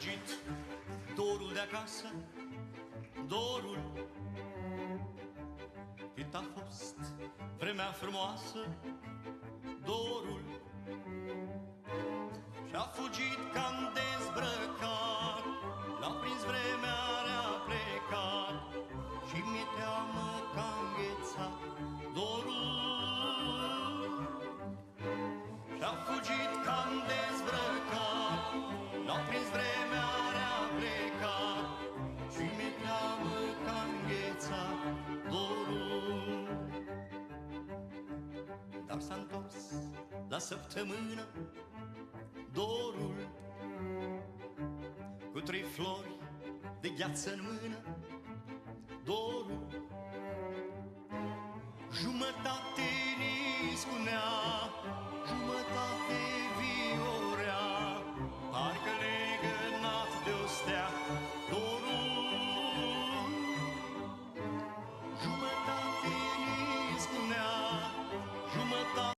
fugit dorul de acasă, dorul. Cât a fost vremea frumoasă, dorul. Și-a fugit că-am dezbrăcat, l-a prins vremea, a plecat. Și mi-e teamă că-a înghețat dorul. Și-a fugit că-am dezbrăcat, l-a prins vremea, a plecat. Și mi-e teamă că-a înghețat dorul. Dar s-a întors la săptămână dorul, cu 3 flori de gheață în mână, dorul.